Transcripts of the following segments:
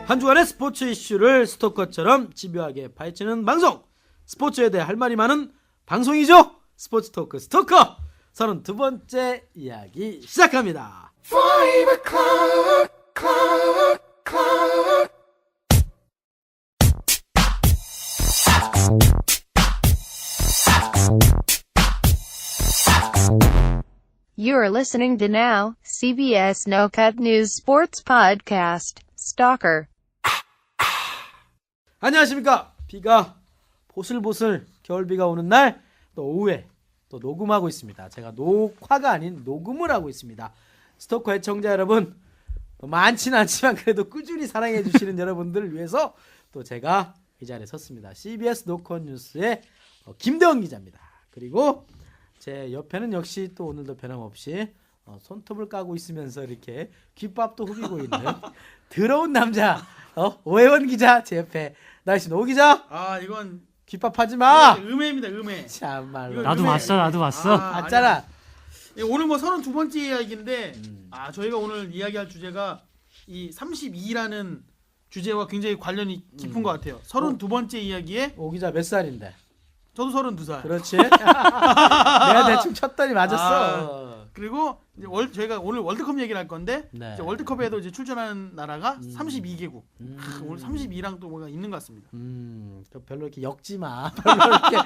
한 주간의 스포츠 이슈를 스토커처럼 집요하게 파헤치는 방송, 스포츠에 대해 할 말이 많은 방송이죠. 스포츠 토크 스토커 32번째 이야기 시작합니다. 5 o'clock, clock. You are listening to now, CBS No Cut News Sports Podcast, Stalker. 안녕하십니까. 비가 보슬보슬 겨울비가 오는 날 또 오후에 또 녹음하고 있습니다. 제가 녹화가 아닌 녹음을 하고 있습니다. 스토커 애청자 여러분, 많지는 않지만 그래도 꾸준히 사랑해 주시는 여러분들을 위해서 또 제가 이 자리에 섰습니다. CBS 노컷 뉴스의 김대원 기자입니다. 그리고 제 옆에는 역시 또 오늘도 변함없이 손톱을 까고 있으면서 이렇게 귓밥도 후비고 있는 더러운 남자 오해원 기자 제 옆에 나이스 노 기자. 아 이건 귓밥 하지 마. 음해입니다. 음해. 참말로. 나도 나도 왔어. 맞잖아. 오늘 뭐 32번째 이야기인데 저희가 오늘 이야기할 주제가 이 32라는 주제와 굉장히 관련이 깊은 것 같아요. 32번째 이야기에 오 기자 몇 살인데? 저도 32살. 그렇지. 내가 대충 쳤더니 맞았어. 그리고 이제 저희가 오늘 월드컵 얘기를 할 건데 네. 이제 월드컵에도 이제 출전하는 나라가 32개국. 오늘 32랑 또 뭐가 있는 것 같습니다. 별로 이렇게 엮지 마. 별로 이렇게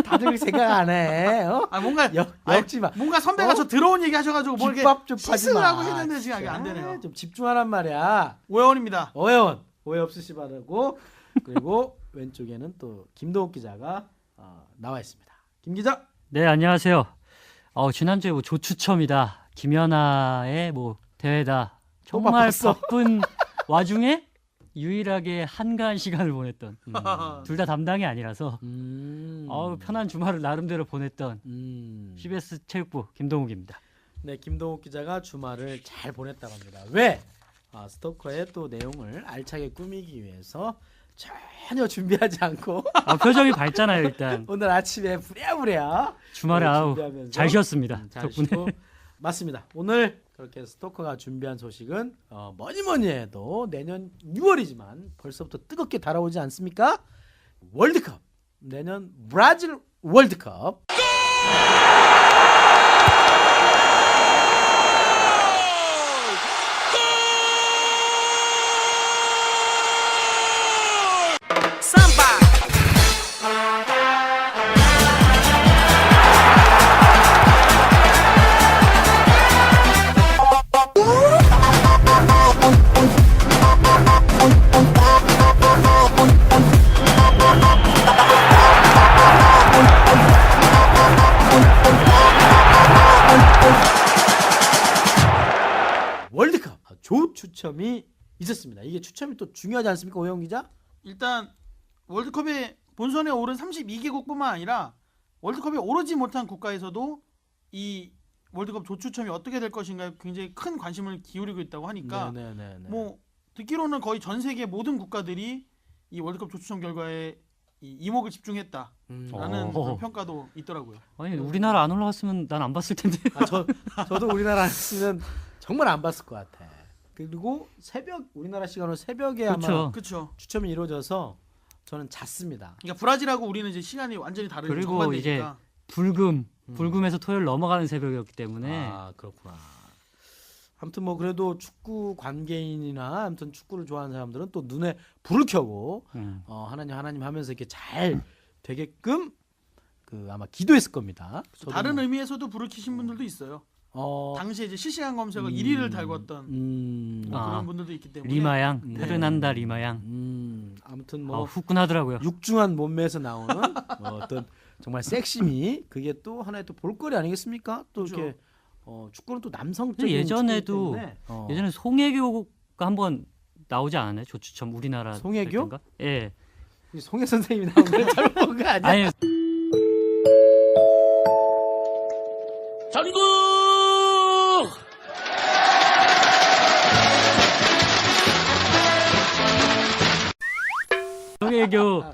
다들 생각 안 해. 뭔가 엮지 마. 뭔가 선배가 저 들어온 얘기 하셔가지고 뭐 이렇게 깃밥 좀 하지 시승을 마. 하고 했는데 지금 이게 안 되네요. 좀 집중하란 말이야. 오해원입니다. 오해원 오해 없으시 바라고. 그리고 왼쪽에는 또 김동욱 기자가 나와 있습니다. 김 기자. 네, 안녕하세요. 지난주에 뭐 조추첨이다, 김연아의 뭐 대회다. 정말 바빴어. 바쁜 와중에 유일하게 한가한 시간을 보냈던 둘 다 담당이 아니라서 편한 주말을 나름대로 보냈던 CBS 체육부 김동욱입니다. 네, 김동욱 기자가 주말을 잘 보냈다고 합니다. 왜? 스토커의 또 내용을 알차게 꾸미기 위해서 전혀 준비하지 않고 표정이 밝잖아요. 일단 오늘 아침에 부랴부랴 주말에 준비하면서 잘 쉬었습니다. 잘 덕분에. 쉬고 맞습니다. 오늘 그렇게 스토커가 준비한 소식은 뭐니 해도 내년 6월이지만 벌써부터 뜨겁게 달아오지 않습니까? 월드컵, 내년 브라질 월드컵. 월드컵 조 추첨이 있었습니다. 이게 추첨이 또 중요하지 않습니까, 오영 기자? 일단 월드컵에 본선에 오른 32개국뿐만 아니라 월드컵에 오르지 못한 국가에서도 이 월드컵 조추첨이 어떻게 될 것인가에 굉장히 큰 관심을 기울이고 있다고 하니까 네네네. 뭐 듣기로는 거의 전 세계 모든 국가들이 이 월드컵 조추첨 결과에 이목을 집중했다라는 그런 평가도 있더라고요. 아니 우리나라 안 올라갔으면 난 안 봤을 텐데. 저도 우리나라 아니면 정말 안 봤을 것 같아. 그리고 우리나라 시간으로 새벽에 아마 그렇죠. 추첨이 이루어져서 저는 잤습니다. 그러니까 브라질하고 우리는 이제 시간이 완전히 다른 그리고 정반대니까. 이제 불금에서 토요일 넘어가는 새벽이었기 때문에 그렇구나. 아무튼 뭐 그래도 축구 관계인이나 아무튼 축구를 좋아하는 사람들은 또 눈에 불을 켜고 하나님 하면서 이렇게 잘 되게끔 아마 기도했을 겁니다. 다른 의미에서도 불을 켜신 분들도 있어요. 당시에 이제 실시간 검색어 1위를 달궜던 그런 분들도 있기 때문에. 리마양, 페르난다 리마양. 아무튼 뭐 후끈하더라고요. 육중한 몸매에서 나오는 어떤 정말 섹시미, 그게 또 하나의 또 볼거리 아니겠습니까? 또 그렇죠. 이렇게 축구는 또 남성적인 예전에도 예전에 송혜교가 한번 나오지 않았나요? 조추첨 우리나라 송혜교? 될 때인가? 예. 송혜 선생님이 나온 걸 잘못 본 거 아니야? 아니 전국 송혜교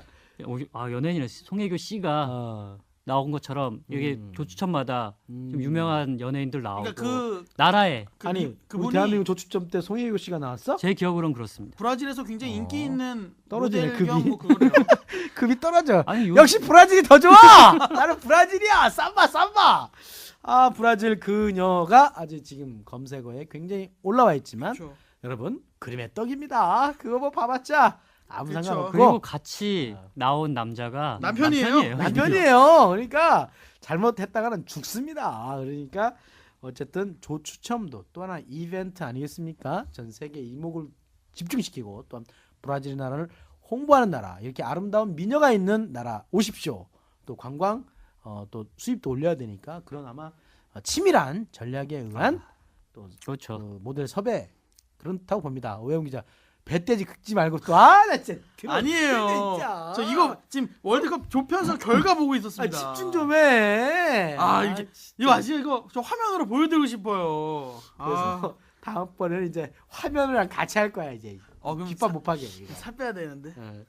연예인이라 송혜교 씨가 나온 것처럼 이게 조추첨마다 좀 유명한 연예인들 나오고 그러니까 나라에 아니 우리 그분이 대한민국 조추첨 때 송혜교 씨가 나왔어? 제 기억으로는 그렇습니다. 브라질에서 굉장히 인기 있는 떨어지네, 모델 겸 급이. 뭐 그거래요. 급이 떨어져. 아니 역시 브라질이 더 좋아. 나는 브라질이야. 삼바. 아 브라질 그녀가 아직 지금 검색어에 굉장히 올라와 있지만 그렇죠. 여러분 그림의 떡입니다. 그거 뭐 봐봤자 아무 그쵸. 상관없고 그리고 같이 나온 남자가 남편이에요. 남편이에요. 그러니까 잘못했다가는 죽습니다. 그러니까 어쨌든 조추첨도 또 하나 이벤트 아니겠습니까? 전 세계 이목을 집중시키고 또한 브라질 나라를 홍보하는 나라, 이렇게 아름다운 미녀가 있는 나라 오십시오. 또 관광 또 수입도 올려야 되니까 그런 아마 치밀한 전략에 의한 또 그렇죠. 그 모델 섭외 그렇다고 봅니다. 오해영 기자 배떼지 긁지 말고 또 나 진짜 아니에요. 진짜. 저 이거 지금 월드컵 조편성 결과 보고 있었습니다. 집중 좀 해. 이거 아직 이거 저 화면으로 보여드리고 싶어요. 그래서 다음번에는 이제 화면이랑 같이 할 거야 이제. 그럼 깃밥 못 파게. 이거. 살 빼야 되는데. 예.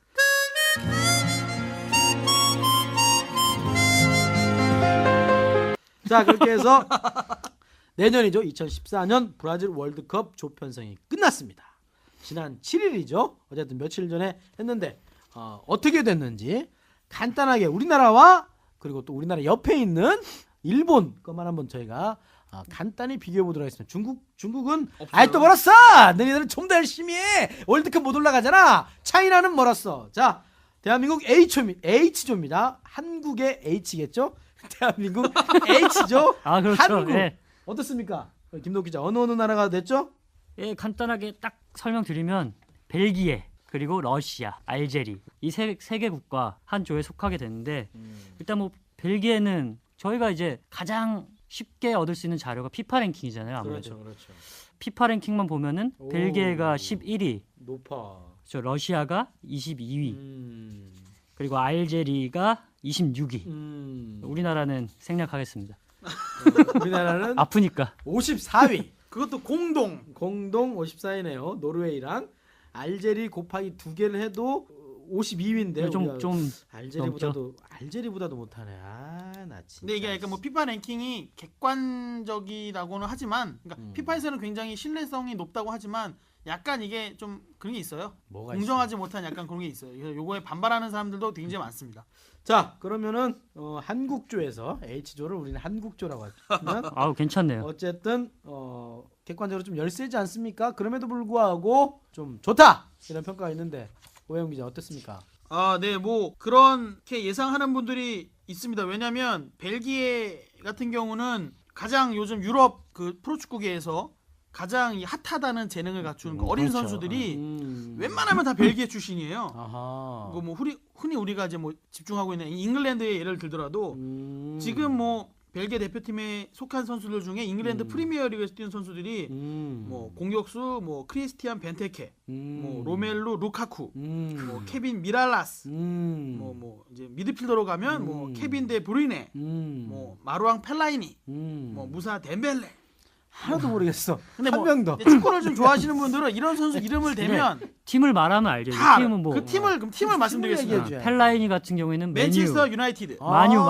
자 그렇게 해서 내년이죠. 2014년 브라질 월드컵 조편성이 끝났습니다. 지난 7일이죠. 어쨌든 며칠 전에 했는데 어떻게 됐는지 간단하게 우리나라와 그리고 또 우리나라 옆에 있는 일본 것만 한번 저희가 간단히 비교해 보도록 하겠습니다. 중국은 아이 또 멀었어. 너희들은 좀 더 열심히 해. 월드컵 못 올라가잖아. 차이나는 멀었어. 자 대한민국 H조입니다. 한국의 H겠죠? 대한민국 H조. 아 그렇죠. 한국 예. 어떻습니까? 김덕 기자 어느 나라가 됐죠? 예, 간단하게 딱 설명드리면 벨기에 그리고 러시아, 알제리 이 세 개 국가 한 조에 속하게 되는데 일단 뭐 벨기에는 저희가 이제 가장 쉽게 얻을 수 있는 자료가 피파 랭킹이잖아요. 아무래도 그렇죠. 피파 랭킹만 보면은 오. 벨기에가 11위, 높아. 저 러시아가 22위, 그리고 알제리가 26위. 우리나라는 생략하겠습니다. 우리나라는 아프니까. 54위. 그것도 공동 54위네요. 노르웨이랑 알제리 곱하기 2개를 해도 52위인데 알제리보다도 못하네. 나 진짜. 근데 이게 약간 뭐 피파 랭킹이 객관적이라고는 하지만 그러니까 피파에서는 굉장히 신뢰성이 높다고 하지만 약간 이게 좀 그런 게 있어요. 뭐가 공정하지 못한 약간 그런 게 있어요. 그래서 요거에 반발하는 사람들도 굉장히 많습니다. 자, 그러면은 한국조에서 H조를 우리는 한국조라고 하면 아우 괜찮네요. 어쨌든 객관적으로 좀 열세지 않습니까? 그럼에도 불구하고 좀 좋다 이런 평가가 있는데 오해영 기자 어떻습니까? 네, 뭐 그렇게 예상하는 분들이 있습니다. 왜냐하면 벨기에 같은 경우는 가장 요즘 유럽 그 프로축구계에서 가장 이 핫하다는 재능을 갖추는 그 어린 그렇죠. 선수들이 웬만하면 다 벨기에 출신이에요. 아하. 그거 뭐 흔히 우리가 이제 뭐 집중하고 있는 잉글랜드의 예를 들더라도 지금 뭐 벨기에 대표팀에 속한 선수들 중에 잉글랜드 프리미어리그에서 뛰는 선수들이 뭐 공격수 뭐 크리스티안 벤테케, 뭐 로멜루 루카쿠, 뭐 케빈 미랄라스, 뭐 이제 미드필더로 가면 뭐 케빈 데 브루이네, 뭐 마루앙 펠라이니, 뭐 무사 덴벨레. 하나도 모르겠어. 근데 한 뭐 명도. 축구를 좀 좋아하시는 분들은 이런 선수 이름을 대면 팀을 말하면 알죠. 다 팀은 뭐 그 팀을 그럼 팀을 말씀드리겠습니다. 얘기해줘요. 펠라이니 같은 경우에는 맨체스터 메뉴, 유나이티드, 마뉴.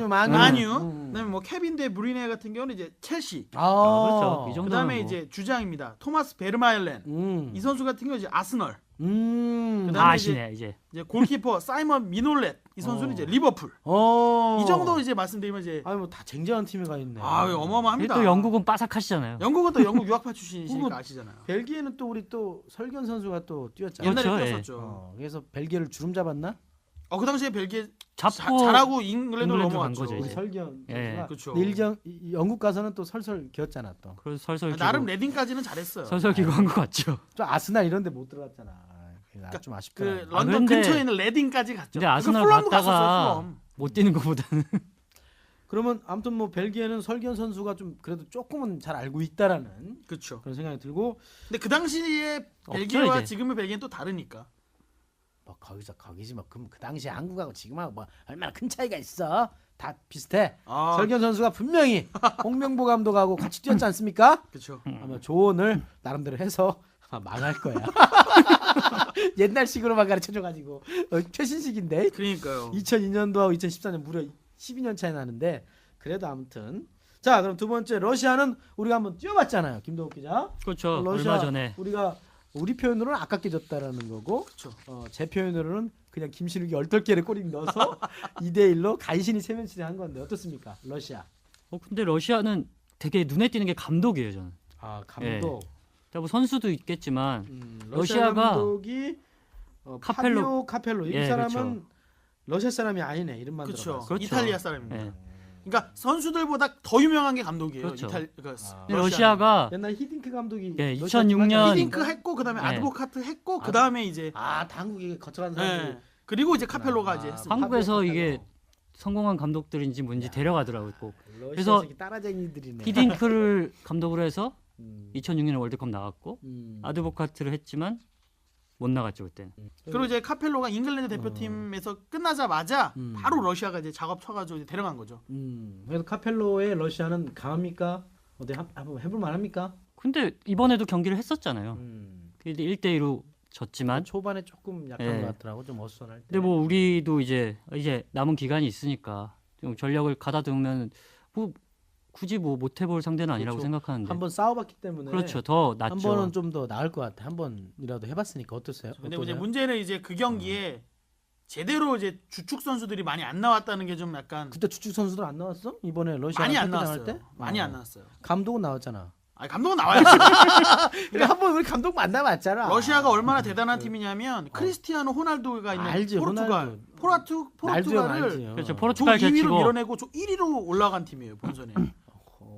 마뉴. 그다음에 뭐 케빈 데 브루이네 같은 경우는 이제 첼시. 그렇죠. 이 정도면 그다음에 뭐. 이제 주장입니다. 토마스 베르마일렌. 이 선수 같은 경우 이제 아스널. 다 그다음에 아시네 이제. 이제 골키퍼 사이먼 미놀렛. 이 선수는 이제 리버풀. 이 정도 이제 말씀드리면 이제 아니 뭐 다 쟁쟁한 팀에 가 있네. 어마어마합니다. 또 영국은 빠삭하시잖아요. 영국은 또 영국 유학파 출신이시니까 그거 아시잖아요. 벨기에는 또 우리 또 설견 선수가 또 뛰었잖아. 옛날에 그렇죠, 예. 뛰었었죠. 그래서 벨기에를 주름 잡았나? 그 당시에 벨기에 잡고 잘하고 잉글랜드로 잉글랜드 넘어왔죠. 간 거죠, 우리 이제. 설견 예. 선수가. 그쵸. 근데 영국 가서는 또 설설 기었잖아 또. 그래서 설설 기고 나름 레딩까지는 잘했어요. 설설 기고 한 것 같죠. 좀 아스날 이런데 못 들어갔잖아. 좀 아쉽다. 그 런던 근데- 근처에 있는 레딩까지 갔죠. 근데 아스날 풀럼도 갔다가 갔었어요, 풀럼. 못 뛰는 것보다는 그러면 아무튼 뭐 벨기에는 설견 선수가 좀 그래도 조금은 잘 알고 있다라는 그렇죠. 그런 생각이 들고 근데 그 당시에 없죠, 벨기에와 이제. 지금의 벨기에는 또 다르니까. 뭐 거기지 뭐 그 당시 한국하고 지금하고 뭐 얼마나 큰 차이가 있어? 다 비슷해. 설견 선수가 분명히 홍명보 감독하고 같이 뛰었지 않습니까? 그렇죠. 아마 조언을 나름대로 해서 망할 거야. 옛날식으로만 가르쳐줘가지고 최신식인데 그러니까요. 2002년도하고 2014년 무려 12년 차이 나는데 그래도 아무튼 자 그럼 두 번째 러시아는 우리가 한번 뛰어봤잖아요. 김동욱 기자. 그렇죠. 러시아 얼마 전에 우리가 우리 표현으로는 아깝게 졌다라는 거고 그렇죠. 제 표현으로는 그냥 김신욱이 10개를 꼬리 넣어서 2대1로 간신히 세면치를 한 건데 어떻습니까? 러시아. 근데 러시아는 되게 눈에 띄는 게 감독이에요, 저는. 아 감독. 뭐 선수도 있겠지만 러시아 러시아가- 감독이 카펠로. 카펠로 이 예, 사람은 그렇죠. 러시아 사람이 아니네 이름만 그렇죠. 들어봤어. 그렇죠. 이탈리아 사람입니다. 예. 그러니까 선수들보다 더 유명한 게 감독이에요. 그렇죠. 그러니까 근데 러시아가 옛날 히딩크 감독이 예, 러시아 2006년 팀 할 때 히딩크 했고 그다음에 네. 아드보카트 했고 그다음에 이제 당국이 거쳐간 사람들이 예. 그리고 이제 카펠로가 이제 했습니다. 한국에서 카펠로. 이게 성공한 감독들인지 뭔지 데려가더라고요. 꼭. 러시아 그래서 새끼 따라쟁이들이네. 히딩크를 감독으로 해서 음. 2006년에 월드컵 나갔고 아드보카트를 했지만 못 나갔죠 그때는. 그리고 이제 카펠로가 잉글랜드 대표팀에서 끝나자마자 음. 바로 러시아가 이제 작업 쳐가지고 이제 데려간 거죠. 그래서 카펠로의 러시아는 강합니까? 어디 한번 해볼 만합니까? 근데 이번에도 경기를 했었잖아요. 근데 1대2로 졌지만 초반에 조금 약한 예. 것 같더라고 좀 어수선할 때. 근데 뭐 우리도 이제 남은 기간이 있으니까 좀 전력을 가다두면 뭐 굳이 뭐 못 해볼 상대는 아니라고 그렇죠. 생각하는데. 한번 싸워봤기 때문에 그렇죠. 더 한 낫죠. 번은 좀 더 나을 것 같아. 한 번이라도 해봤으니까 어떠세요? 근데 어떠세요? 이제 문제는 이제 그 경기에 제대로 이제 주축 선수들이 많이 안 나왔다는 게 좀 약간 그때 주축 선수들 안 나왔어? 이번에 러시아 많이 안 당할 나왔어요. 때? 많이 안 나왔어요. 감독은 나왔잖아. 아니 감독은 나와야지. 그러니까 한번 우리 감독 만나봤잖아. 러시아가 얼마나 대단한 팀이냐면 크리스티아노 호날두가 있는 알지, 포르투갈, 호날두. 날도 형 알지. 포르투갈을 그렇죠. 조 포르투갈 2위로 제치고 밀어내고 조 1위로 올라간 팀이에요 본선에.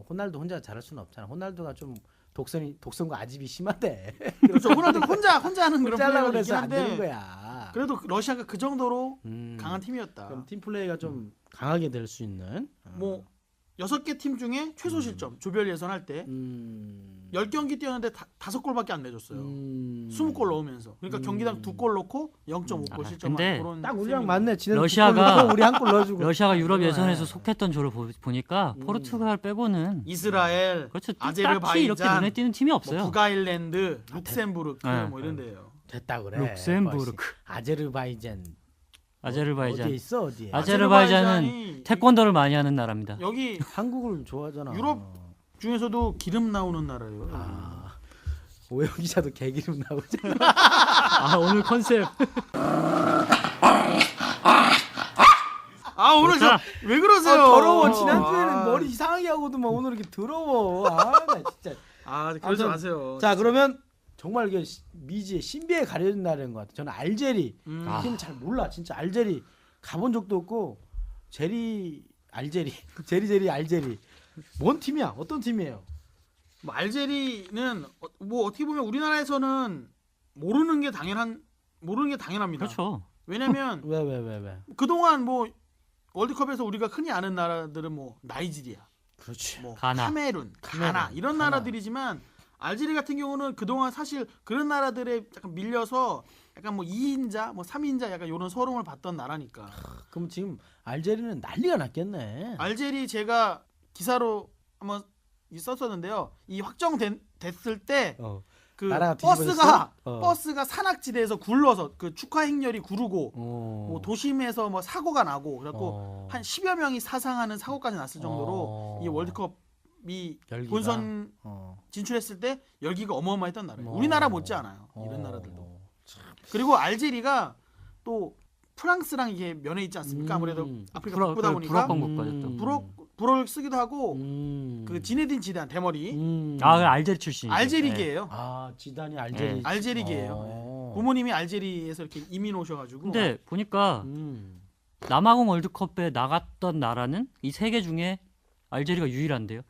호날두 혼자 잘할 수는 없잖아. 호날두가 좀 독선과 아집이 심한데. 그렇죠. 호날두 혼자 하는 그런 잘라고 플레이가 있긴 그래서 안 되는 한데 거야. 그래도 러시아가 그 정도로 강한 그럼 팀이었다. 팀 플레이가 좀 강하게 될 수 있는. 뭐 6개 팀 중에 최소 실점 조별 예선할 때 10경기 뛰었는데 5골밖에 안 내줬어요. 20골 넣으면서. 그러니까 경기당 2골 넣고 0.5골 실점한 근데 그런 딱 우리랑 셈입니다. 맞네. 지난 러시아가- 우리 한 골 넣어주고. 러시아가 유럽 그거야. 예선에서 속했던 조를 보니까 음. 포르투갈 빼고는 이스라엘, 그렇죠. 아제르바이잔, 딱히 이렇게 눈에 띄는 팀이 없어요. 뭐 북아일랜드, 룩셈부르크 네. 뭐 이런 데예요. 됐다 그래. 룩셈부르크. 벌써. 아제르바이잔. 아제르바이잔. 어디에 있어 어디에? 아제르바이잔은 아제르바이잔이 태권도를 많이 하는 나라입니다. 여기 한국을 좋아하잖아. 유럽 중에서도 기름 나오는 나라예요. 오영 기자도 개기름 나오지. 아 오늘 컨셉. 아 오늘 자. 왜 그러세요? 더러워. 지난주에는 머리 이상하게 하고도만 오늘 이렇게 더러워. 나 진짜. 그러지 아무튼, 마세요. 자 그러면 정말 이게 미지의 신비에 가려진다는 것 같아. 저는 알제리 팀 잘 몰라. 진짜 알제리 가본 적도 없고 알제리 알제리 뭔 팀이야? 어떤 팀이에요? 뭐 알제리는 뭐 어떻게 보면 우리나라에서는 모르는 게 당연합니다. 그렇죠. 왜냐면 왜? 그동안 뭐 월드컵에서 우리가 흔히 아는 나라들은 뭐 나이지리아, 그렇지. 뭐 가나. 카메룬, 가나 이런 가나. 나라들이지만 알제리 같은 경우는 그동안 사실 그런 나라들에 약간 밀려서 약간 뭐 2인자, 뭐 3인자 약간 이런 서름을 받던 나라니까. 그럼 지금 알제리는 난리가 났겠네. 알제리 제가 기사로 한번 썼었는데요. 이 확정됐을 때 그 나라가 뒤집어졌어? 버스가 산악지대에서 굴러서 그 축하 행렬이 구르고 뭐 뭐 도심에서 뭐 사고가 나고 그래갖고 한 10여 명이 사상하는 사고까지 났을 정도로 이 월드컵이 열기가. 본선 진출했을 때 열기가 어마어마했던 나라예요. 우리나라 못지않아요. 이런 나라들도. 그리고 알제리가 또 프랑스랑 이게 면해 있지 않습니까? 아무래도 아프리카 바쁘다 보니까 불어권 국가였죠. 불어를 쓰기도 하고 그 지네딘 지단 대머리 알제리 출신. 알제리계예요. 지단이 알제리. 알제리계예요. 부모님이 알제리에서 이렇게 이민 오셔가지고. 근데 보니까 남아공 월드컵에 나갔던 나라는 이 세 개 중에 알제리가 유일한데요.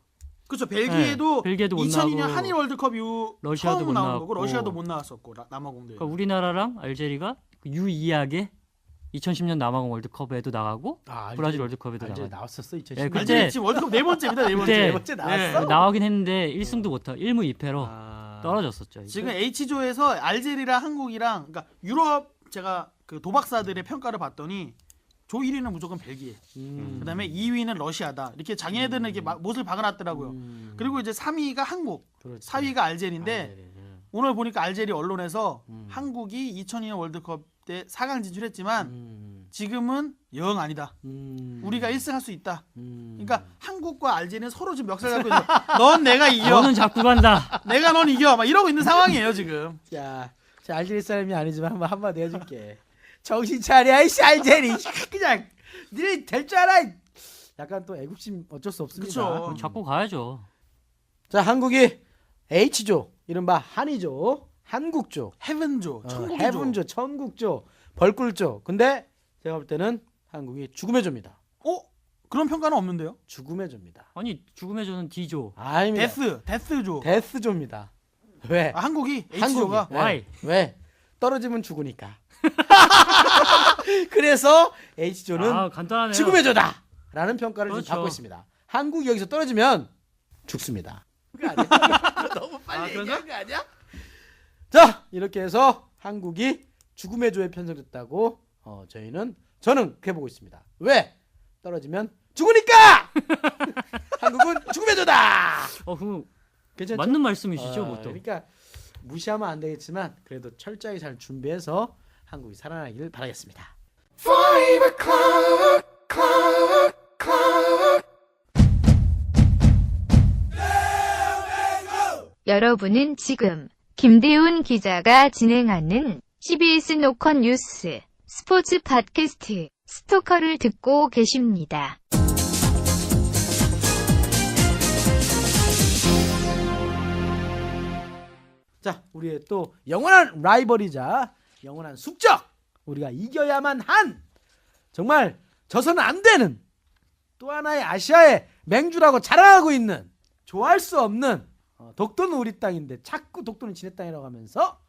그렇죠. 벨기에도 벨기에도 못 2002년 나가고, 한일 월드컵 이후 러시아도 처음 못 나온 나왔고. 거고 러시아도 못 나왔었고 남아공대. 그러니까 우리나라랑 알제리가 유이하게 2010년 남아공 월드컵에도 나가고 브라질 월드컵에도 알제리 나가고 나왔었어 2010년. 네, 그때- 알제리 지금 월드컵 네 번째입니다. 네 번째. 그때- 네 번째 나왔어? 나가긴 했는데 1승도 못하고 1무 2패로 떨어졌었죠. 이제. 지금 H조에서 알제리랑 한국이랑 그러니까 유럽 제가 그 도박사들의 평가를 봤더니 조 1위는 무조건 벨기에. 그다음에 2위는 러시아다. 이렇게 자기네들은 이렇게 못을 박아놨더라고요. 그리고 이제 3위가 한국, 그렇지. 4위가 알제리인데 알제리. 오늘 보니까 알제리 언론에서 한국이 2002년 월드컵 때 4강 진출했지만 지금은 영 아니다. 우리가 1승 할 수 있다. 그러니까 한국과 알제리는 서로 지금 멱살 잡고 있는. 넌 내가 이겨. 너는 자꾸 간다. 내가 넌 이겨. 막 이러고 있는 상황이에요 지금. 자, 알제리 사람이 아니지만 한마디 해줄게. 정신 차려 이씨 알제리. 그냥 니네 될 줄 알아. 약간 또 애국심 어쩔 수 없습니다. 그쵸. 자꾸 가야죠. 자, 한국이 H조, 이른바 한이조, 한국조, 헤븐조, 천국조. 해분조, 천국조, 벌꿀조. 근데 제가 볼 때는 한국이 죽음의 조입니다. 그런 평가는 없는데요? 죽음의 조입니다. 아니 죽음의 조는 D조. 아닙니다. 데스조. 데스조입니다. 왜? 한국이 H조가 한국이. Why? 왜? 떨어지면 죽으니까. 그래서 H조는 간단하네요. 죽음의 조다! 라는 평가를 그렇죠. 지금 받고 있습니다. 한국이 여기서 떨어지면 죽습니다. 그거 아니야? 너무 빨리 얘기한 거 아니야? 자, 이렇게 해서 한국이 죽음의 조에 편성됐다고 저는 그렇게 보고 있습니다. 왜? 떨어지면 죽으니까! 한국은 죽음의 조다! 그 괜찮죠? 맞는 말씀이시죠, 뭐 또. 그러니까 무시하면 안 되겠지만 그래도 철저하게 잘 준비해서 한국이 살아나기를 바라겠습니다. 5 o'clock, clock, clock. 여러분은 지금 김대훈 기자가 진행하는 CBS 노컷 뉴스 스포츠 팟캐스트 스토커를 듣고 계십니다. 자, 우리의 또 영원한 라이벌이자 영원한 숙적, 우리가 이겨야만 한, 정말 져서는 안 되는 또 하나의 아시아의 맹주라고 자랑하고 있는, 좋아할 수 없는 독도는 우리 땅인데 자꾸 독도는 지네 땅이라고 하면서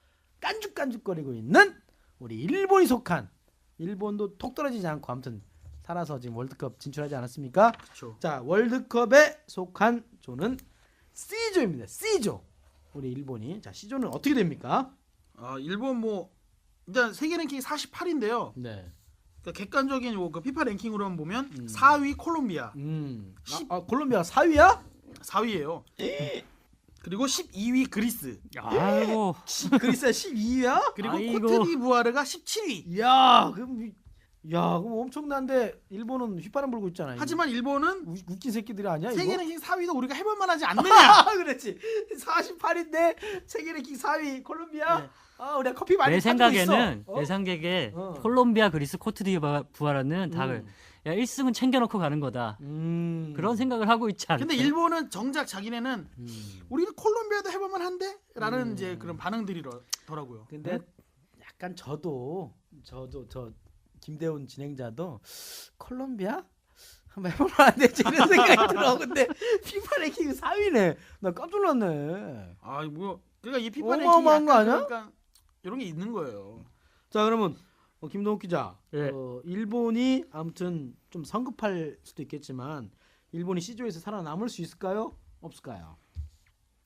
깐죽깐죽거리고 있는 우리 일본이 속한, 일본도 톡 떨어지지 않고 아무튼 살아서 지금 월드컵 진출하지 않았습니까? 그렇죠. 자, 월드컵에 속한 조는 C조입니다. C조. 우리 일본이. 자, C조는 어떻게 됩니까? 일본 뭐 일단 세계 랭킹 48인데요. 네. 그러니까 객관적인 그 피파 랭킹으로만 보면 4위 콜롬비아, 콜롬비아가 4위야? 4위예요. 그리고 12위 그리스, 아이고. 그리스가 12위야? 그리고 아이고. 코트디부아르가 17위. 그럼 엄청난데 일본은 휘파람 불고 있잖아. 하지만 일본은 웃긴 새끼들이 아니야, 세계 이거? 랭킹 4위도 우리가 해볼 만하지 않느냐. 그렇지. 48인데 세계 랭킹 4위 콜롬비아. 네. 우리가 커피 많이 내 사주고 생각에는 있어. 내 생각에 어. 콜롬비아, 그리스, 코트디부아르는 다 음. 야 1승은 챙겨놓고 가는 거다. 그런 생각을 하고 있지 않을까? 근데 일본은 정작 자기네는 음. 우리는 콜롬비아도 해볼 만한데? 라는 이제 그런 반응들이더라고요. 근데 약간 저도 저 김대훈 진행자도 콜롬비아 한번 해보면 안 되지 이런 생각이 들어. 근데 피파 랭킹 4위네. 나 깜짝 놀랐네. 뭐 그러니까 이 피파 랭킹이 어마어마한 거 약간 아니야? 그러니까 이런 게 있는 거예요. 자, 그러면 김동욱 기자, 예. 일본이 아무튼 좀 성급할 수도 있겠지만 일본이 C조에서 살아남을 수 있을까요? 없을까요?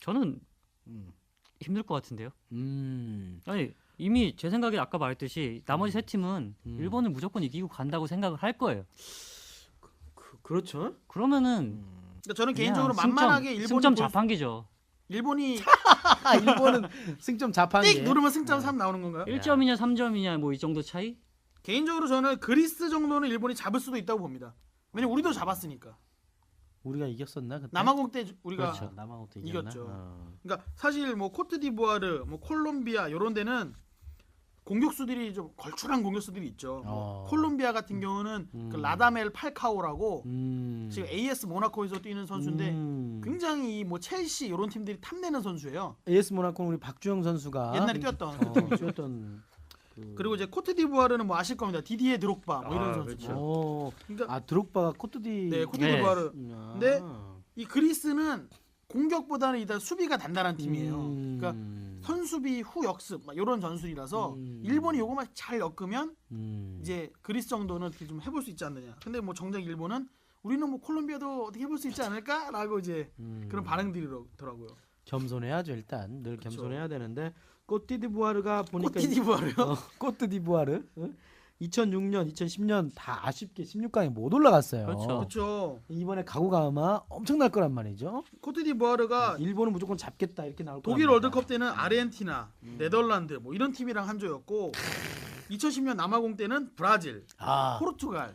저는 음. 힘들 것 같은데요. 음. 아니 이미 제 생각에 아까 말했듯이 나머지 세 팀은 일본을 무조건 이기고 간다고 생각을 할 거예요. 그렇죠. 그러면은 그러니까 저는 그냥 개인적으로 만만하게 일본이 승점 자판기죠. 일본이 일본은 승점 자판기. 띡 누르면 승점 3 나오는 건가요? 1점이냐 3점이냐 뭐 이 정도 차이? 개인적으로 저는 그리스 정도는 일본이 잡을 수도 있다고 봅니다. 왜냐면 우리도 잡았으니까. 우리가 이겼었나 그때? 남아공 때 우리가 그렇죠. 남아공도 이겼죠. 그러니까 사실 뭐 코트디부아르, 뭐 콜롬비아 이런 데는 공격수들이 좀 걸출한 공격수들이 있죠. 뭐 콜롬비아 같은 경우는 그 라다멜 팔카오라고 지금 AS 모나코에서 뛰는 선수인데 굉장히 뭐 첼시 이런 팀들이 탐내는 선수예요. AS 모나코는 우리 박주영 선수가 옛날에 뛰었던 그 팀이죠. 뛰었던 그리고 이제 코트디부아르는 뭐 아실 겁니다. 디디에 드록바 뭐 이런 선수죠. 그렇죠. 그러니까 드록바가 코트디. 네, 코트디부아르. 아. 근데 이 그리스는 공격보다는 일단 수비가 단단한 팀이에요. 그러니까 선수비 후 역습 막 이런 전술이라서 일본이 요거만 잘 엮으면 이제 그리스 정도는 좀 해볼 수 있지 않느냐. 근데 뭐 정작 일본은 우리는 뭐 콜롬비아도 어떻게 해볼 수 있지 않을까라고 이제 그런 반응들이더라고요. 겸손해야죠. 일단 늘 그쵸. 겸손해야 되는데 코트디부아르가 보니까 코트디부아르요? 코트디부아르 2006년, 2010년 다 아쉽게 16강에 못 올라갔어요. 그렇죠. 그렇죠. 이번에 각오가 아마 엄청날 거란 말이죠. 코트디부아르가 일본은 무조건 잡겠다 이렇게 나올 거란 독일 말이야. 월드컵 때는 아르헨티나, 네덜란드 뭐 이런 팀이랑 한 조였고 2010년 남아공 때는 브라질, 아, 포르투갈.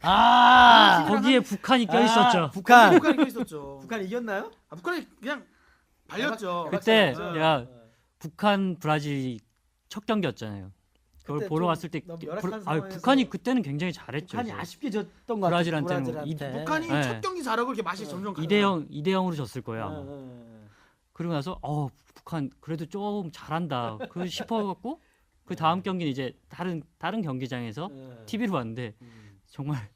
거기에 북한이 껴 있었죠. 북한. 북한이 껴 있었죠. 북한 이겼나요? 북한이 그냥 발렸죠. 그때 네. 야 북한 브라질 첫 경기였잖아요. 그걸 그때 보러 좀 갔을 때 너무 열악한 상황에서 북한이 그때는 굉장히 잘했죠. 북한이 이제. 아쉽게 졌던 것 같아요. 브라질한테는 북한이 네. 첫 경기 잘하고 이렇게 맛이 점점 가요. 2대 0으로 졌을 거예요. 아마. 네. 그러고 나서 북한 그래도 좀 잘한다. 그 싶어갖고 그 다음 경기는 이제 다른 경기장에서 TV로 봤는데 정말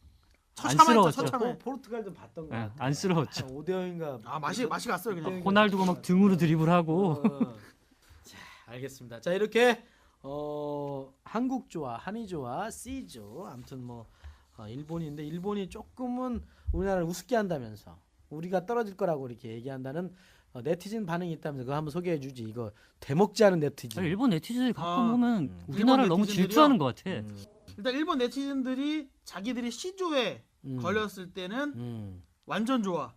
안쓰러웠죠. 처참해. 포르투갈도 봤던 거 네, 같아요. 안쓰러웠죠. 5대 0인가. 아 맛이 갔어요 그냥. 호날두가 막 등으로 드리블하고 자, 알겠습니다. 자, 이렇게 한국조와 한의조와 C조 아무튼 뭐 일본인데 일본이 조금은 우리나라를 우습게 한다면서 우리가 떨어질 거라고 이렇게 얘기한다는 네티즌 반응이 있다면서 그거 한번 소개해 주지. 이거 대먹지 않은 네티즌. 일본 네티즌들이 가끔 아, 보면 우리나라를 너무 네티즌들이요? 질투하는 것 같아. 일단 일본 네티즌들이 자기들이 C조에 걸렸을 때는 완전 좋아.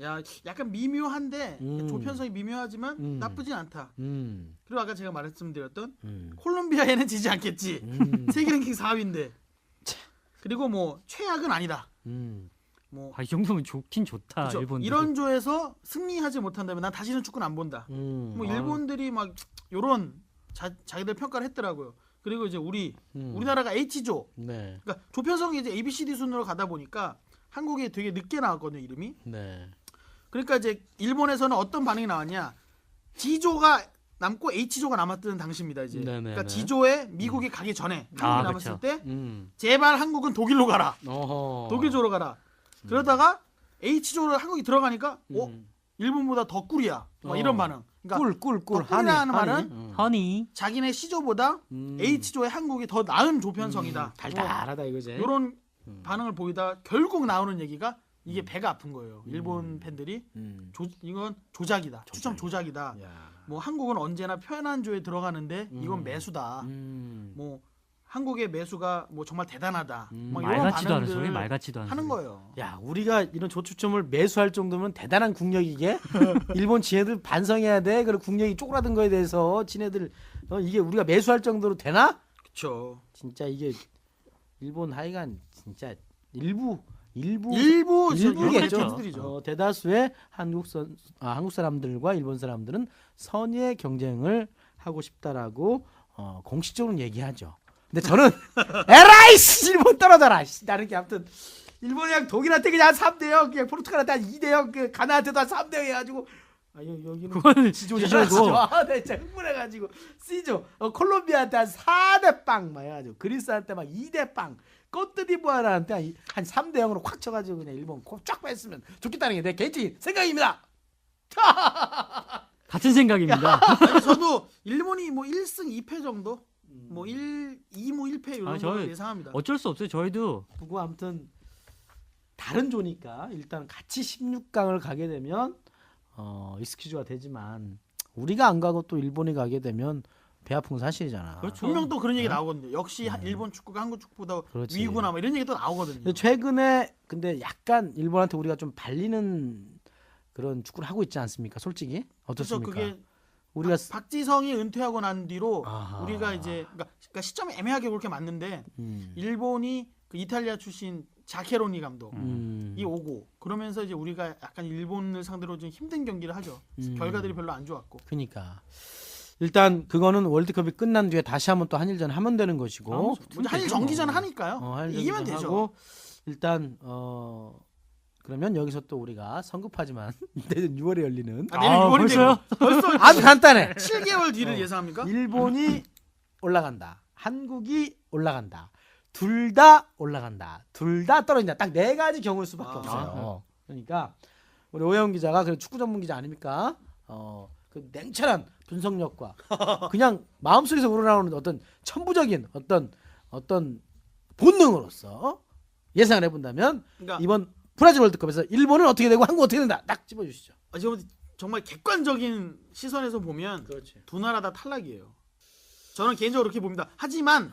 야 약간 미묘한데 조편성이 미묘하지만 나쁘진 않다. 그리고 아까 제가 말씀드렸던 콜롬비아에는 지지 않겠지. 세계 랭킹 4위인데. 그리고 뭐 최악은 아니다. 뭐 이 정도면 좋긴 좋다. 그쵸? 일본 이런 조에서 승리하지 못한다면 난 다시는 축구는 안 본다. 뭐 일본들이 막 요런 자기들 평가를 했더라고요. 그리고 이제 우리나라가 H조. 네. 그러니까 조편성이 이제 ABCD 순으로 가다 보니까 한국이 되게 늦게 나왔거든요, 이름이. 네. 그러니까 이제 일본에서는 어떤 반응이 나왔냐? G조가 남고 H조가 남았던 당시입니다, 이제. 네네네. 그러니까 G조에 미국이 가기 전에 한국이 남았을 그쵸. 때 제발 한국은 독일로 가라. 어허. 독일조로 가라. 그러다가 H조로 한국이 들어가니까 일본보다 더 꿀이야. 막 이런 반응. 그러니까 꿀. 더 꿀이라는 말은 허니 자기네 C조보다 H조의 한국이 더 나은 조편성이다. 달달하다 이거지. 이런 반응을 보이다 결국 나오는 얘기가 이게 배가 아픈 거예요. 일본 팬들이 이건 조작이다. 추첨 조작이다. 야. 뭐 한국은 언제나 편한 조에 들어가는데 이건 매수다. 뭐 한국의 매수가 뭐 정말 대단하다. 뭐 이런 말 같지도 않은 반응들 소리, 말 같지도 않은 하는 소리. 거예요. 야, 우리가 이런 조추첨을 매수할 정도면 대단한 국력이게. 일본 지네들 반성해야 돼. 그리고 국력이 쪼그라든 거에 대해서 지네들 이게 우리가 매수할 정도로 되나? 그렇죠. 진짜 이게 일본 하여간 진짜 일부 일부겠죠. 일부겠죠. 대다수의 한국 사람들과 일본 사람들은 선의의 경쟁을 하고 싶다라고 공식적으로 얘기하죠. 근데 저는 에라이씨 일본 떨어져라. 나는 게 아무튼 일본이 그냥 독일한테 그냥 3대0 그냥 포르투갈한테 한 2대0 그 가나한테도 한 3대0 해가지고 여기는 그거는 지조잖아. 지조고. 지조. 나 진짜 흥분해가지고 C조 콜롬비아한테 한 4대0 막 해가지고 그리스한테 막 2대0 꼬뜨디부아라한테 한 3대0으로 콱 쳐가지고 그냥 일본 쫙 뺐으면 좋겠다는 게 내 개인적인 생각입니다. 같은 생각입니다. 아니, 저도 일본이 뭐 1승 2패 정도, 뭐 2무 1패 이런 걸 예상합니다. 어쩔 수 없어요. 저희도 그거 아무튼 다른 조니까 일단 같이 16강을 가게 되면 익스큐즈가 되지만 우리가 안 가고 또 일본이 가게 되면 배 아픈 건 사실이잖아. 그렇죠. 분명 또 그런 얘기 나오거든요. 역시 일본 축구가 한국 축구보다 그렇지. 위구나 뭐 이런 얘기 또 나오거든요. 근데 최근에 근데 약간 일본한테 우리가 좀 발리는 그런 축구를 하고 있지 않습니까? 솔직히 그래서 어떻습니까? 그게 우리가 박지성이 은퇴하고 난 뒤로 아하. 우리가 이제 그러니까 시점이 애매하게 그렇게 맞는데 일본이 그 이탈리아 출신 자케로니 감독이 오고 그러면서 이제 우리가 약간 일본을 상대로 좀 힘든 경기를 하죠. 결과들이 별로 안 좋았고. 그러니까 일단 그거는 월드컵이 끝난 뒤에 다시 한번 또 한일전 하면 되는 것이고 먼저 한일 정기전 하니까요. 한일전 이기면 되죠. 하고 일단 그러면 여기서 또 우리가 성급하지만 내년 6월에 열리는 내년 6월인데 벌써요? 벌써 아주 간단해. 7개월 뒤를 예상합니까? 일본이 올라간다. 한국이 올라간다. 둘 다 올라간다. 둘 다 떨어진다. 딱 네 가지 경우일 수밖에 없어요. 그러니까 우리 오해영 기자가 그 축구 전문 기자 아닙니까? 그 냉철한 분석력과 그냥 마음속에서 우러나오는 어떤 천부적인 어떤 본능으로서 예상을 해본다면 그러니까 이번 브라질 월드컵에서 일본은 어떻게 되고 한국은 어떻게 된다. 딱 집어주시죠. 정말 객관적인 시선에서 보면 그렇지. 두 나라 다 탈락이에요. 저는 개인적으로 그렇게 봅니다. 하지만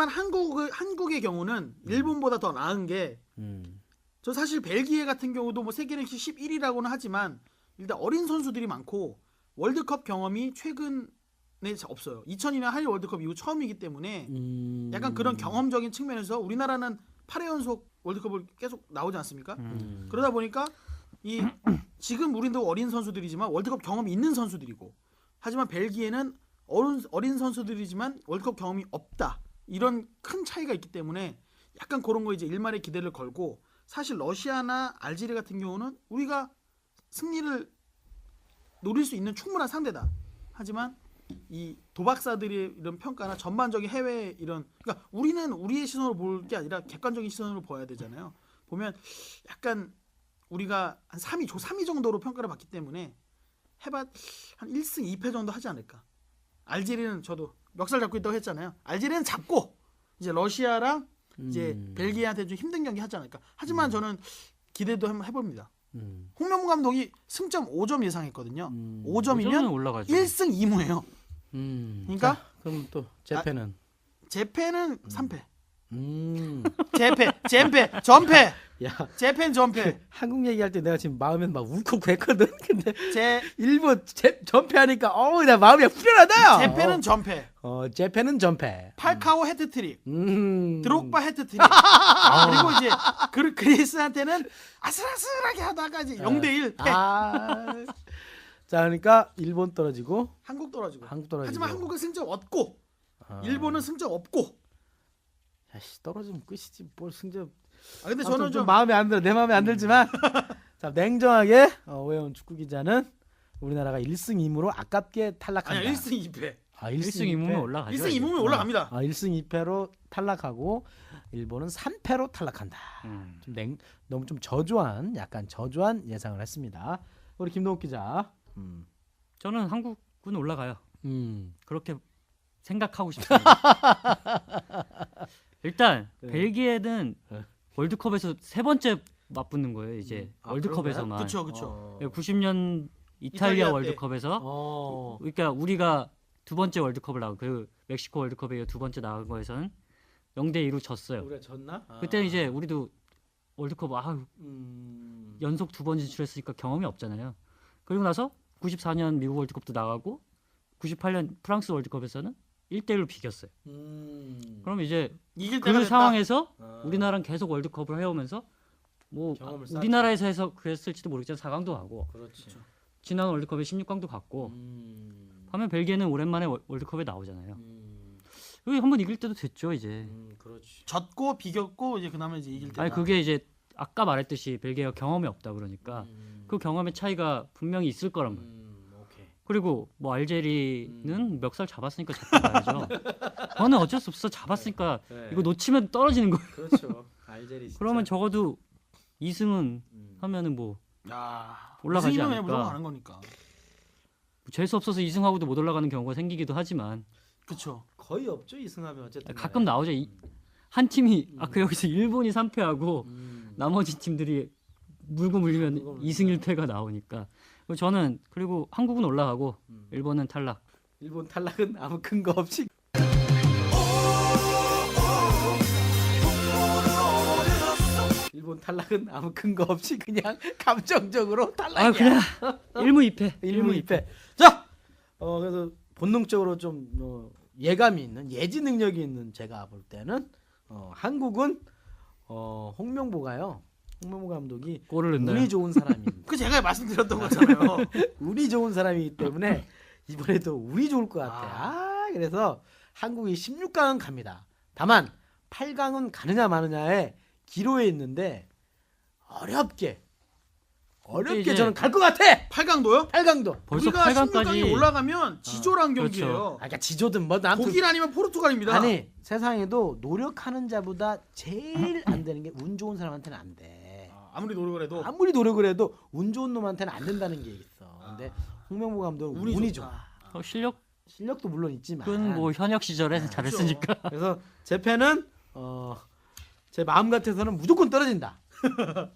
한국의 경우는 일본보다 더 나은 게 저 사실 벨기에 같은 경우도 뭐 세계 랭킹 11위라고는 하지만 일단 어린 선수들이 많고 월드컵 경험이 최근 없어요. 2002년 한일 월드컵 이후 처음이기 때문에 음. 약간 그런 경험적인 측면에서 우리나라는 8회 연속 월드컵을 계속 나오지 않습니까? 그러다 보니까 이 지금 우리도 어린 선수들이지만 월드컵 경험이 있는 선수들이고 하지만 벨기에는 어린 선수들이지만 월드컵 경험이 없다. 이런 큰 차이가 있기 때문에 약간 그런 거 이제 일말의 기대를 걸고 사실 러시아나 알제리 같은 경우는 우리가 승리를 노릴 수 있는 충분한 상대다. 하지만 이 도박사들의 이런 평가나 전반적인 해외 이런 그러니까 우리는 우리의 시선으로 볼 게 아니라 객관적인 시선으로 봐야 되잖아요. 보면 약간 우리가 한 3위 정도로 평가를 받기 때문에 해봤 한 1승 2패 정도 하지 않을까. 알제리는 저도 멱살 잡고 있다고 했잖아요. 알제리는 잡고 이제 러시아랑 이제 벨기에한테 좀 힘든 경기 하지 않을까. 하지만 저는 기대도 한번 해봅니다. 홍명보 감독이 승점 5점 예상했거든요. 5점이면 올라가죠. 1승 2무예요. 그러니까 자, 그럼 또 재패는 재패는 3패. 전패. 야 재패는 전패. 한국 얘기할 때 내가 지금 마음에 막 울컥했거든. 근데 제 일본 전패하니까 나 마음이 후련하다. 재패는 전패. 재패는 전패. 팔카오 헤트트릭. 드록바 헤트트릭. 그리고 이제 그리스한테는 아슬아슬하게 하다가 이제 0대1 패. 자, 그러니까 일본 떨어지고 한국 떨어지고. 한국 하지만 한국은 승점 얻고 일본은 승점 없고. 야씨 떨어지면 끝이지 뭘 승점. 근데 저는 저는 좀 마음에 안 들어. 내 마음에 안 들지만 자 냉정하게 오해원 축구 기자는 우리나라가 1승 2무로 아깝게 탈락한다. 아니야 1승 2패. 1승 2무면 올라가죠. 1승 2무면 올라갑니다. 1승 2패로 탈락하고 일본은 3패로 탈락한다. 좀 너무 좀 약간 저조한 예상을 했습니다. 우리 김동욱 기자. 저는 한국은 올라가요. 음. 그렇게 생각하고 싶습니다. 일단 네. 벨기에는 네. 월드컵에서 세 번째 맞붙는 거예요. 이제 월드컵에서만. 그렇죠. 90년 이탈리아 이탈리아 때. 월드컵에서 그러니까 우리가 두 번째 월드컵을 나가 그 멕시코 월드컵에 두 번째 나간 거에서는 0대2로 졌어요. 우리가 졌나? 그때 이제 우리도 월드컵 연속 두 번 진출했으니까 경험이 없잖아요. 그리고 나서 94년 미국 월드컵도 나가고 98년 프랑스 월드컵에서는 1대1로 비겼어요. 그럼 이제 이길 때가 그 됐다. 상황에서 우리나라는 계속 월드컵을 해오면서 뭐 경험을 쌓았죠. 우리나라에서 해서 그랬을지도 모르겠지만 4강도 가고 그렇지. 지난 월드컵에 16강도 갔고 하면 벨기에는 오랜만에 월드컵에 나오잖아요. 여기 한번 이길 때도 됐죠 이제. 그렇지. 졌고 비겼고 이제 그다음에 이제 이길 때. 아니 그게 이제 아까 말했듯이 벨기에가 경험이 없다 그러니까 그 경험의 차이가 분명히 있을 거란 말이에요. 오케이. 그리고 뭐 알제리는 멱살 잡았으니까 잡고 가야죠. 저는 어쩔 수 없어 잡았으니까 네. 이거 놓치면 떨어지는 거예요. 그렇죠. 알제리. 진짜. 그러면 적어도 2승은 하면은 뭐 올라가지 이승이면 않을까. 무조건 가는 거니까. 재수 없어서 2승하고도 못 올라가는 경우가 생기기도 하지만 그렇죠. 거의 없죠 이승하면 어쨌든. 가끔 나오죠. 한 팀이 아까 여기서 일본이 3패하고 나머지 팀들이 물고 물리면 2승 1패가 나오니까 저는 그리고 한국은 올라가고 일본은 탈락. 일본 탈락은 아무 근거 없이. 일본 탈락은 아무 근거 없이 그냥 감정적으로 탈락이야. 아 그냥 1무 2패. 1무 2패. 자, 그래서 본능적으로 좀 예감이 있는 예지 능력이 있는 제가 볼 때는 한국은 홍명보가요. 홍명보 감독이 골을 넣나요? 운이 좋은 사람입니다. 그 제가 말씀드렸던 거잖아요. 운이 좋은 사람이기 때문에 이번에도 운이 좋을 것 같아. 그래서 한국이 16강은 갑니다. 다만 8강은 가느냐 마느냐에 기로에 있는데 어렵게 이제 저는 갈 것 같아. 8강도요? 8강도. 벌써 우리가 8강까지 16강에 올라가면 지조란 그렇죠. 경기예요. 그러니까 지조든 뭐 나한테 독일 아니면 포르투갈입니다. 아니 세상에도 노력하는 자보다 제일 안 되는 게 운 좋은 사람한테는 안 돼. 아무리 노력을 해도 아무리 노력을 해도 운 좋은 놈한테는 안 된다는 게 있어. 근데 홍명보 감독은 운이 좋아. 실력도 물론 있지만. 뭐 현역 시절에 잘했으니까. 그래서 제 팬은 제 마음 같아서는 무조건 떨어진다.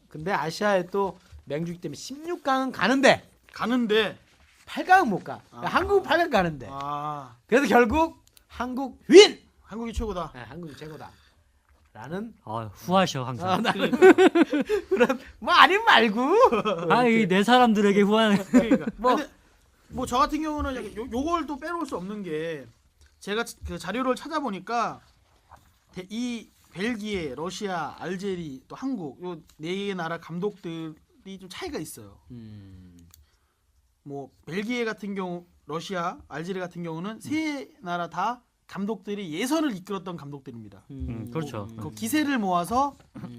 근데 아시아에 또 맹주기 때문에 16강은 가는데 8강은 못 가. 한국은 8강 가는데. 그래서 결국 한국 윈. 한국이 최고다. 한국이 최고다. 라는 후하셔 항상. 나는 그럼 뭐 아니면 말고. 이 내 사람들에게 후하는. 그러니까. 뭐 뭐 저 같은 경우는 요걸 또 빼놓을 수 없는 게 제가 그 자료를 찾아보니까 이 벨기에, 러시아, 알제리, 또 한국 요 네 나라 감독들이 좀 차이가 있어요. 뭐 벨기에 같은 경우, 러시아, 알제리 같은 경우는 세 나라 다 감독들이 예선을 이끌었던 감독들입니다. 그렇죠. 그 기세를 모아서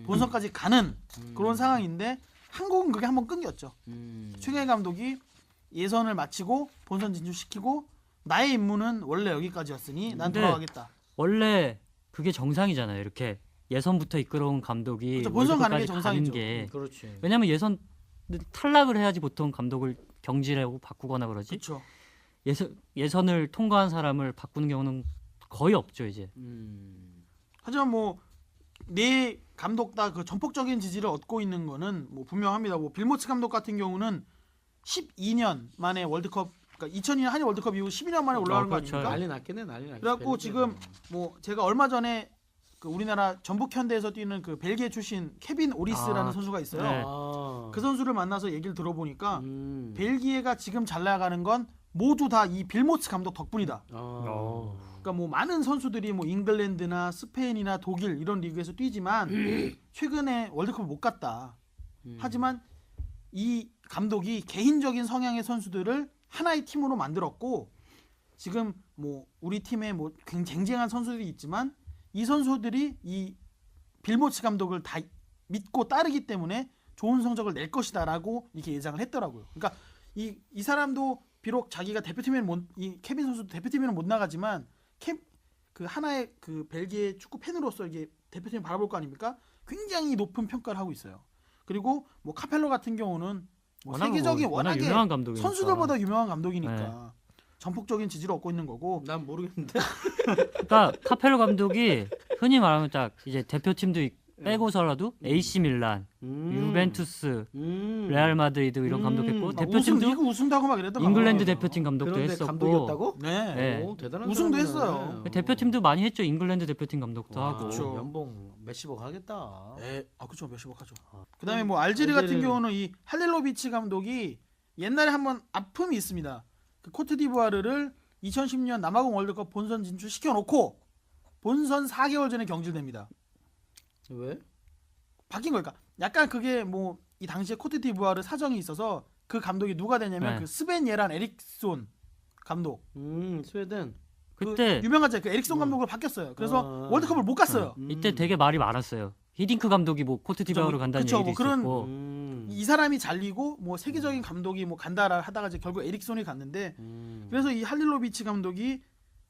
본선까지 가는 그런 상황인데 한국은 그게 한번 끊겼죠. 최경희 감독이 예선을 마치고 본선 진출시키고 나의 임무는 원래 여기까지였으니 난 근데 돌아가겠다. 원래 그게 정상이잖아요. 이렇게 예선부터 이끌어온 감독이 그렇죠. 본선 가는 게 월드컵까지 정상이죠. 게. 그렇지. 왜냐면 예선 탈락을 해야지 보통 감독을 경질하고 바꾸거나 그러지. 그렇죠. 예선을 통과한 사람을 바꾸는 경우는 거의 없죠 이제. 하지만 뭐 네 감독 다 그 전폭적인 지지를 얻고 있는 거는 뭐 분명합니다. 뭐 빌모츠 감독 같은 경우는 12년 만에 월드컵, 그러니까 2002년 한일 월드컵 이후 12년 만에 올라가는 거 그렇죠. 아닙니까? 난리 났겠네, 난리 났겠네. 그래갖고 지금 뭐 제가 얼마 전에 그 우리나라 전북현대에서 뛰는 그 벨기에 출신 케빈 오리스라는 아, 선수가 있어요. 네. 그 선수를 만나서 얘기를 들어보니까 음. 벨기에가 지금 잘 나가는 건 모두 다 이 빌모츠 감독 덕분이다. 그러니까 뭐 많은 선수들이 뭐 잉글랜드나 스페인이나 독일 이런 리그에서 뛰지만 최근에 월드컵을 못 갔다. 하지만 이 감독이 개인적인 성향의 선수들을 하나의 팀으로 만들었고 지금 뭐 우리 팀에 뭐 쟁쟁한 선수들이 있지만 이 선수들이 이 빌모츠 감독을 다 믿고 따르기 때문에 좋은 성적을 낼 것이다라고 이렇게 예상을 했더라고요. 그러니까 이 사람도 비록 자기가 대표팀에는 이 케빈 선수도 대표팀에는 못 나가지만 그 하나의 그 벨기에 축구 팬으로서 이게 대표팀을 바라볼 거 아닙니까? 굉장히 높은 평가를 하고 있어요. 그리고 뭐 카펠로 같은 경우는 뭐 세계적인 워낙 워낙에 유명한 감독이니까. 선수들보다 유명한 감독이니까 전폭적인 지지를 얻고 있는 거고. 난 모르겠는데. 그러니까 카펠로 감독이 흔히 말하면 딱 이제 대표팀도 빼고서라도 AC 밀란, 유벤투스, 레알 마드리드 이런 감독했고 대표팀도 리그 우승도 하고 막 이랬던 잉글랜드 대표팀 감독도 그런데 했었고 감독이었다고? 네. 네. 오, 대단한 우승도 사람이네. 했어요. 대표팀도 많이 했죠. 잉글랜드 대표팀 감독도 와, 하고. 그렇죠. 연봉 몇십억 하겠다. 네. 아 그렇죠. 몇십억 하죠. 그다음에 뭐 알제리 같은 경우는 이 할렐로비치 감독이 옛날에 한번 아픔이 있습니다. 그 코트디부아르를 2010년 남아공 월드컵 본선 진출 시켜놓고 본선 4개월 전에 경질됩니다. 왜? 바뀐 거니까 약간 그게 뭐 이 당시에 코트디부아르 사정이 있어서 그 감독이 누가 되냐면 네. 그 스벤 예란 에릭손 감독. 스웨덴. 그때 유명하죠. 그 에릭손 감독으로 바뀌었어요. 그래서 월드컵을 못 갔어요. 이때 되게 말이 많았어요. 히딩크 감독이 뭐 코트디부아르로 간다는 그쵸, 얘기도 뭐 그런- 있었고. 이 사람이 잘리고 뭐 세계적인 감독이 뭐 간다라 하다가 이제 결국 에릭손이 갔는데 그래서 이 할릴로비치 감독이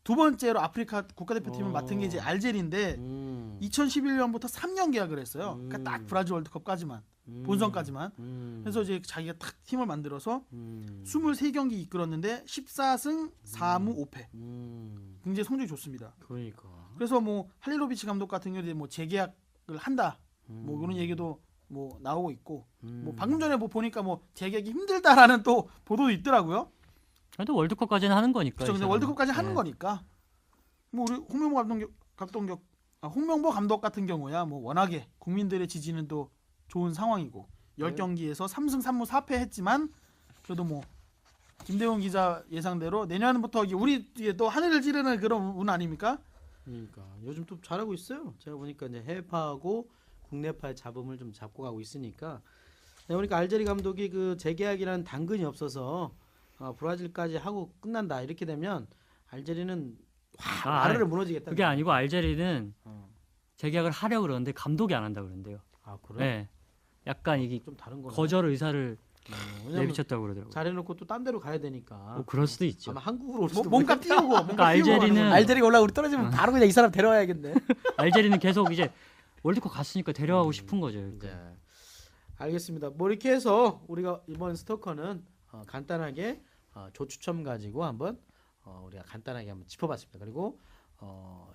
두 번째로 아프리카 국가대표팀을 맡은 게 이제 알제리인데 2011년부터 3년 계약을 했어요. 그러니까 딱 브라질 월드컵까지만 본선까지만. 그래서 이제 자기가 딱 팀을 만들어서 23경기 이끌었는데 14승 4무 5패. 굉장히 성적이 좋습니다. 그러니까. 그래서 뭐 할릴로비치 감독 같은 경우에 뭐 재계약을 한다. 뭐 그런 얘기도 뭐 나오고 있고. 뭐 방금 전에 뭐 보니까 뭐 재계약이 힘들다라는 또 보도도 있더라고요. 그래도 월드컵까지는 하는 거니까. 그렇죠. 이 근데 사람은. 월드컵까지 하는 네. 거니까. 뭐 우리 홍명보 감독 같은 경우야 뭐 워낙에 국민들의 지지는 또 좋은 상황이고 10경기에서 3승 3무 4패 했지만 그래도 뭐 김대훈 기자 예상대로 내년부터 우리 또 하늘을 찌르는 그런 운 아닙니까? 그러니까 요즘 또 잘하고 있어요. 제가 보니까 이제 해외파하고 국내파의 잡음을 좀 잡고 가고 있으니까. 내가 보니까 알제리 감독이 그 재계약이라는 당근이 없어서 브라질까지 하고 끝난다 이렇게 되면 알제리는 아래를 무너지겠다. 그게 아니고 알제리는 재계약을 하려고 그러는데 감독이 안 한다 그러는데요. 아 그래? 네. 약간 이게 좀 다른 거네. 거절 의사를 왜냐면 내비쳤다고 그러더라고요. 잘해놓고 또 딴 데로 가야 되니까. 뭐 그럴 수도 있죠. 아마 한국으로 올 뭐, 수도 몸값 띄우고 그러니까 알제리는 알제리가 올라 우리 떨어지면 바로 그냥 이 사람 데려와야겠네. 알제리는 계속 이제 월드컵 갔으니까 데려가고 싶은 거죠. 네. 알겠습니다. 뭐 이렇게 해서 우리가 이번 스토커는 간단하게 조추첨 가지고 한번 우리가 간단하게 한번 짚어봤습니다. 그리고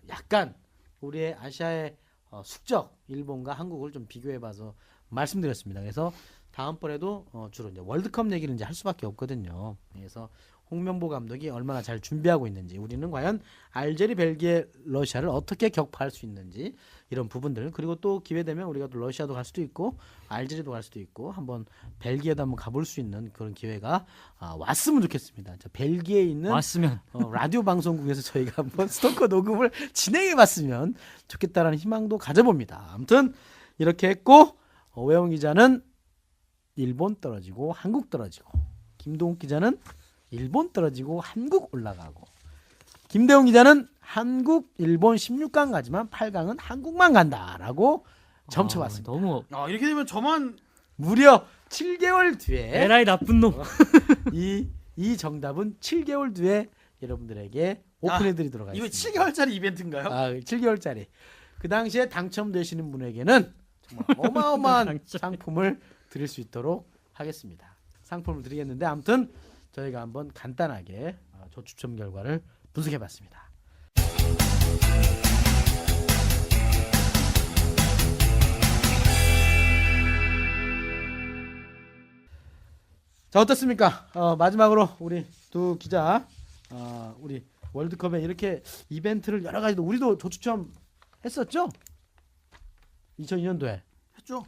약간 우리의 아시아의 숙적 일본과 한국을 좀 비교해봐서 말씀드렸습니다. 그래서 다음번에도 주로 이제 월드컵 얘기를 이제 할 수밖에 없거든요. 그래서 홍명보 감독이 얼마나 잘 준비하고 있는지, 우리는 과연 알제리, 벨기에, 러시아를 어떻게 격파할 수 있는지 이런 부분들, 그리고 또 기회 되면 우리가 또 러시아도 갈 수도 있고 알제리도 갈 수도 있고 한번 벨기에도 한번 가볼 수 있는 그런 기회가 왔으면 좋겠습니다. 자, 벨기에에 있는 왔으면 라디오 방송국에서 저희가 한번 스토커 녹음을 진행해봤으면 좋겠다라는 희망도 가져봅니다. 아무튼 이렇게 했고 오해영 기자는 일본 떨어지고 한국 떨어지고, 김동욱 기자는 일본 떨어지고 한국 올라가고, 김대웅 기자는 한국, 일본 16강 가지만 8강은 한국만 간다라고 점쳐봤습니다. 너무 이렇게 되면 저만 무려 7개월 뒤에 에라이 나쁜 놈. 이 정답은 7개월 뒤에 여러분들에게 오픈해드리도록 이거 하겠습니다. 7개월짜리 이벤트인가요? 7개월짜리. 그 당시에 당첨되시는 분에게는 정말 어마어마한 상품을 드릴 수 있도록 하겠습니다. 상품을 드리겠는데 아무튼 저희가 한번 간단하게 조추첨 결과를 분석해봤습니다. 자, 어떻습니까? 마지막으로 우리 두 기자, 우리 월드컵에 이렇게 이벤트를 여러 가지도 우리도 조추첨 했었죠? 2002년도에 했죠.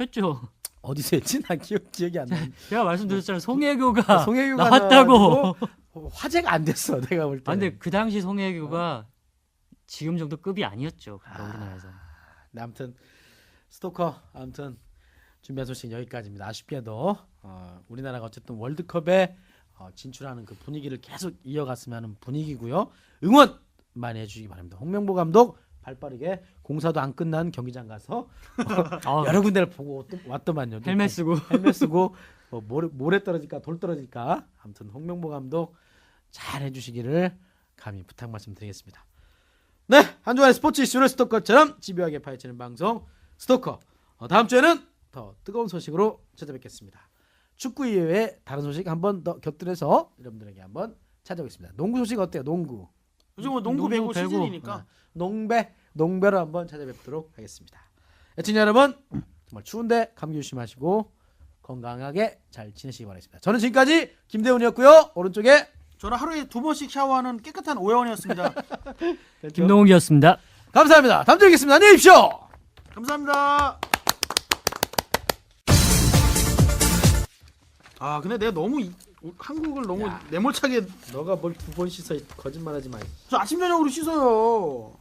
어디서 했지? 나 기억이 안 나. 제가 말씀드렸잖아요. 송혜교가 송혜교가 나왔다고. 나와가지고 화제가 안 됐어. 내가 볼 때. 근데 그 당시 송혜교가 지금 정도 급이 아니었죠. 우리나라에서. 네, 아무튼 스토커 아무튼 준비한 소식 여기까지입니다. 아쉽게도 우리나라가 어쨌든 월드컵에 진출하는 그 분위기를 계속 이어갔으면 하는 분위기고요. 응원 많이 해주시기 바랍니다. 홍명보 감독 발빠르게 공사도 안 끝난 경기장 가서 여러 군데를 보고 왔더만요. 헬멧 쓰고 모래 떨어질까 돌 떨어질까. 아무튼 홍명보 감독 잘 해주시기를 감히 부탁 말씀드리겠습니다. 네, 한 주간의 스포츠 이슈를 스토커처럼 집요하게 파헤치는 방송 스토커. 다음 주에는 더 뜨거운 소식으로 찾아뵙겠습니다. 축구 이외에 다른 소식 한번 더 곁들여서 여러분들에게 한번 찾아오겠습니다. 농구 소식 어때요? 농구. 요즘 뭐 농구 배구 시즌이니까 농배로 한번 찾아뵙도록 하겠습니다. 애청자 여러분, 정말 추운데 감기 조심하시고 건강하게 잘 지내시기 바라겠습니다. 저는 지금까지 김대훈이었고요. 오른쪽에 저는 하루에 2번씩 샤워하는 깨끗한 오해원이었습니다. 김동욱이었습니다. 감사합니다. 다음 주에 뵙겠습니다. 안녕히 계십시오. 감사합니다. 근데 내가 너무 한국을 너무 야. 매몰차게 너가 뭘 2번 씻어 거짓말하지 마. 저 아침 저녁으로 씻어요.